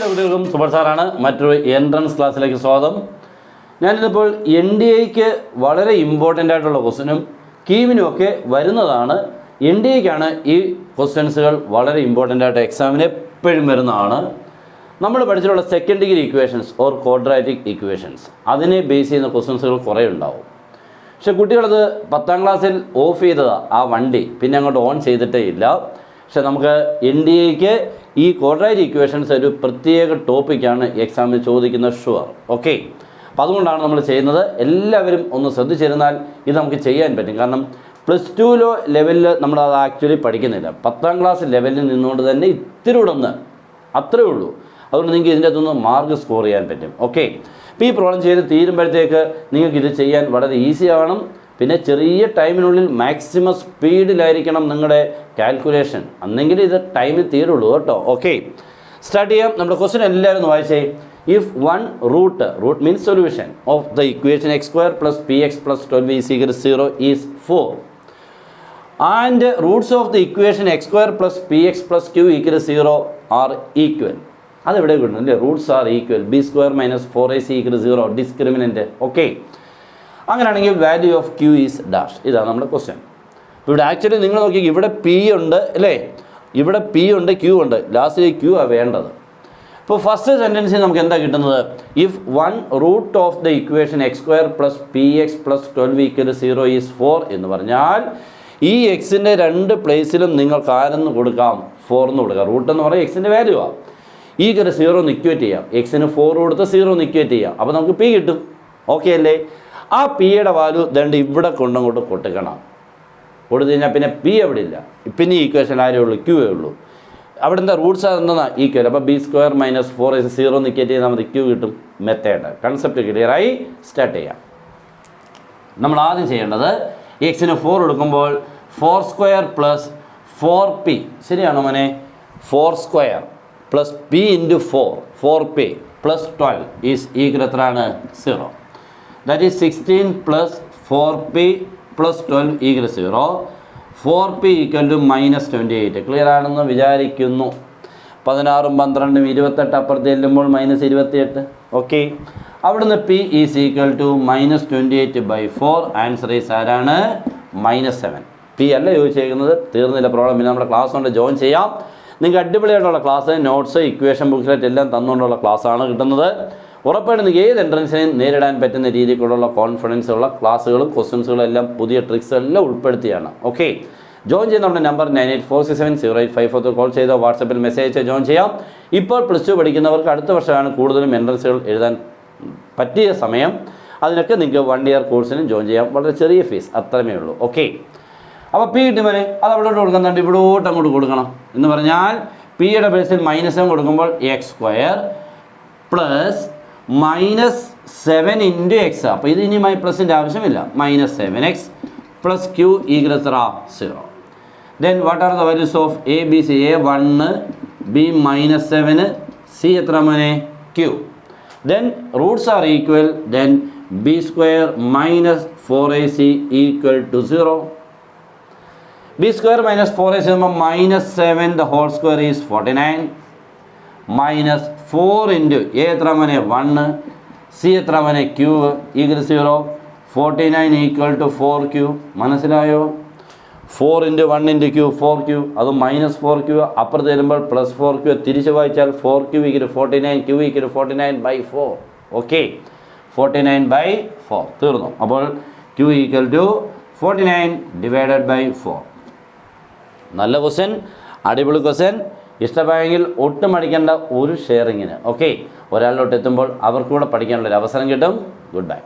എല്ലാ കുട്ടികൾക്കും സുബർ സാറാണ്. മറ്റൊരു എൻട്രൻസ് ക്ലാസ്സിലേക്ക് സ്വാഗതം. ഞാനിതിപ്പോൾ NDAക്ക് വളരെ ഇമ്പോർട്ടൻ്റ് ആയിട്ടുള്ള ക്വസ്റ്റ്യനും കീവിനും ഒക്കെ വരുന്നതാണ്. NDAക്കാണ് ഈ ക്വസ്റ്റ്യൻസുകൾ വളരെ ഇമ്പോർട്ടൻ്റ് ആയിട്ട് എക്സാമിന് എപ്പോഴും വരുന്നതാണ്. നമ്മൾ പഠിച്ചിട്ടുള്ള second degree equations or quadratic equations അതിനെ ബേസ് ചെയ്യുന്ന ക്വസ്റ്റ്യൻസുകൾ കുറേ ഉണ്ടാവും. പക്ഷെ കുട്ടികളത് 10ാം ക്ലാസ്സിൽ ഓഫ് ചെയ്തതാണ് ആ വണ്ടി, പിന്നെ അങ്ങോട്ട് ഓൺ ചെയ്തിട്ടേ ഇല്ല. പക്ഷെ നമുക്ക് NDAക്ക് ഈ ക്വാഡ്രാറ്റിക് ഇക്വേഷൻസ് ഒരു പ്രത്യേക ടോപ്പിക്കാണ് എക്സാമിന് ചോദിക്കുന്നത്, ഷുവർ. ഓക്കെ, അപ്പോൾ അതുകൊണ്ടാണ് നമ്മൾ ചെയ്യുന്നത്. എല്ലാവരും ഒന്ന് ശ്രദ്ധിച്ചിരുന്നാൽ ഇത് നമുക്ക് ചെയ്യാൻ പറ്റും. കാരണം +2 ലെവലിൽ നമ്മളത് ആക്ച്വലി പഠിക്കുന്നില്ല. 10ാം ക്ലാസ് ലെവലിൽ നിന്നുകൊണ്ട് തന്നെ ഇത്തിരി ഒന്ന് അത്രേ ഉള്ളൂ. അതുകൊണ്ട് നിങ്ങൾക്ക് ഇതിൻ്റെ അകത്തുനിന്ന് മാർക്ക് സ്കോർ ചെയ്യാൻ പറ്റും. ഓക്കെ, അപ്പോൾ ഈ പ്രോബ്ലം ചെയ്ത് തീരുമ്പോഴത്തേക്ക് നിങ്ങൾക്ക് ഇത് ചെയ്യാൻ വളരെ ഈസി ആവണം. പിന്നെ ചെറിയ ടൈമിനുള്ളിൽ മാക്സിമം സ്പീഡിലായിരിക്കണം നിങ്ങളുടെ കാൽക്കുലേഷൻ, അന്നെങ്കിൽ ഇത് ടൈമിൽ തീരുള്ളൂ കേട്ടോ. ഓക്കെ, സ്റ്റാർട്ട് ചെയ്യാം. നമ്മുടെ ക്വസ്റ്റ്യൻ എല്ലാവരും ഒന്ന് വായിച്ചേ. If one root means solution of the equation x² + px + 12y = 0 is 4 and roots of the equation x² + px + q = 0 are equal. അതെവിടെ കിട്ടുന്നു അല്ലേ? Roots are equal. b² - 4ac = 0 discriminant. Okay, അങ്ങനെയാണെങ്കിൽ value of q is dash. ഇതാണ് നമ്മുടെ question. ഇവിടെ actually നിങ്ങൾ നോക്കി, ഇവിടെ പി ഉണ്ട് അല്ലേ, ഇവിടെ പി ഉണ്ട്, ക്യൂ ഉണ്ട്, ലാസ്റ്റ് ക്യൂ ആണ് വേണ്ടത്. ഇപ്പോൾ ഫസ്റ്റ് സെൻറ്റൻസിൽ നമുക്ക് എന്താ കിട്ടുന്നത്? If one root of the equation x² + px + 12y = 0 is 4 എന്ന് പറഞ്ഞാൽ ഈ എക്സിൻ്റെ രണ്ട് പ്ലേസിലും നിങ്ങൾക്ക് ആരെന്ന് കൊടുക്കാം? 4 എന്ന് കൊടുക്കാം. റൂട്ട് എന്ന് പറയുന്നത് എക്സിൻ്റെ വാല്യൂ ആണ്. ഈ = 0 എന്ന് ഇക്വേറ്റ് ചെയ്യാം. എക്സിന് 4 കൊടുത്ത് 0 എന്ന് ഇക്വേറ്റ് ചെയ്യാം. അപ്പോൾ നമുക്ക് പി കിട്ടും. ഓക്കെ അല്ലേ? ആ പിയുടെ വാല്യൂ ദണ്ട് ഇവിടെ കൊണ്ടങ്ങോട്ട് കൊട്ടിക്കണം. കൊടുത്തു കഴിഞ്ഞാൽ പിന്നെ പി എവിടെ ഇല്ല, പിന്നെ ഈ ഇക്വേഷൻ ആരേ ഉള്ളൂ? ക്യൂ ഉള്ളൂ. അവിടെ എന്താ റൂട്ട്സ് എന്താണ്? ഈക്വൽ. അപ്പോൾ b² - 4ac 0 എന്ന് ഇക്വേറ്റ് ചെയ്താൽ നമുക്ക് ക്യൂ കിട്ടും. മെത്തേഡ് കൺസെപ്റ്റ് ക്ലിയറായി. സ്റ്റാർട്ട് ചെയ്യാം. നമ്മൾ ആദ്യം ചെയ്യേണ്ടത് എക്സിന് 4 കൊടുക്കുമ്പോൾ 4² + 4p, ശരിയാണോ മോനെ? 4² + p × 4p + 12 ഈസ് ഈക്വൽ എത്രയാണ്? 0. That is 16 + 4p + 12 = 0. 4p = -28. Clear ആണെന്ന് വിചാരിക്കുന്നു. 16ഉം 12ഉം 28 അപ്പുറത്ത് ചെല്ലുമ്പോൾ -28. ഓക്കെ, അവിടുന്ന് p is equal to -28/4. Answer is ആരാണ്? -7. p അല്ല ചോദിച്ചേക്കുന്നത്. തീർന്നില്ല പ്രോബ്ലം. പിന്നെ നമ്മുടെ ക്ലാസ് കൊണ്ട് ജോയിൻ ചെയ്യാം. നിങ്ങൾക്ക് അടിപൊളിയായിട്ടുള്ള ക്ലാസ്, നോട്ട്സ്, ഇക്വേഷൻ ബുക്ക്ലെറ്റ് എല്ലാം തന്നുകൊണ്ടുള്ള ക്ലാസ്സാണ് കിട്ടുന്നത്. ഉറപ്പായിട്ടും നിങ്ങൾക്ക് ഏത് എൻട്രൻസിനെയും നേരിടാൻ പറ്റുന്ന രീതിക്കുള്ള കോൺഫിഡൻസ് ഉള്ള ക്ലാസ്സുകളും ക്വസ്റ്റ്യൻസുകളും എല്ലാം പുതിയ ട്രിക്സ് എല്ലാം ഉൾപ്പെടുത്തിയാണ്. ഓക്കെ, ജോയിൻ ചെയ്യുന്ന നമ്മുടെ നമ്പർ 9846708543 കോൾ ചെയ്തോ വാട്സപ്പിൽ മെസ്സേജ് അയച്ചോ ജോയിൻ ചെയ്യാം. ഇപ്പോൾ +2 പഠിക്കുന്നവർക്ക് അടുത്ത വർഷമാണ് കൂടുതലും എൻട്രൻസുകൾ എഴുതാൻ പറ്റിയ സമയം. അതിനൊക്കെ നിങ്ങൾക്ക് 1 ഇയർ കോഴ്സിനും ജോയിൻ ചെയ്യാം. വളരെ ചെറിയ ഫീസ്, അത്രമേ ഉള്ളൂ. ഓക്കെ, അപ്പോൾ പി കിട്ടുമ്പോൾ അത് അവിടോട്ട് കൊടുക്കുന്നുണ്ട്, ഇവിടോട്ട് അങ്ങോട്ട് കൊടുക്കണം. എന്ന് പറഞ്ഞാൽ പിയുടെ ബേസിൽ -7 കൊടുക്കുമ്പോൾ x² + -7 × x. അപ്പോൾ ഇത് ഇനി പ്ലസിൻ്റെ ആവശ്യമില്ല. -7x + q = 0. Then what are the values of a, b, c? a 1, b -7, c എത്ര മോനെ? q. Then Roots are equal. Then b² - 4ac = 0. b² - 4ac -7 the whole square is 49. -4 × a എത്ര മോനെ? 1, c എത്ര മോനെ? q = 0. 49 = 4q. മനസ്സിലായോ? 4 × 1 × q 4q. അത് -4q. അപ്പുറത്ത് വരുമ്പോൾ +4q. തിരിച്ച് വായിച്ചാൽ 4q = 49, q = 49/4. ഓക്കെ, 49/4 തീർന്നു. അപ്പോൾ q = 49/4. നല്ല ക്വസ്റ്റ്യൻ, അടിപൊളി ക്വസ്റ്റ്യൻ. ഇഷ്ടമായെങ്കിൽ ഒട്ടും മടിക്കേണ്ട ഒരു ഷെയറിങ്ങിന്. ഓക്കെ, ഒരാളിലോട്ട് എത്തുമ്പോൾ അവർക്കൂടെ പഠിക്കാനുള്ളൊരു അവസരം കിട്ടും. Good bye.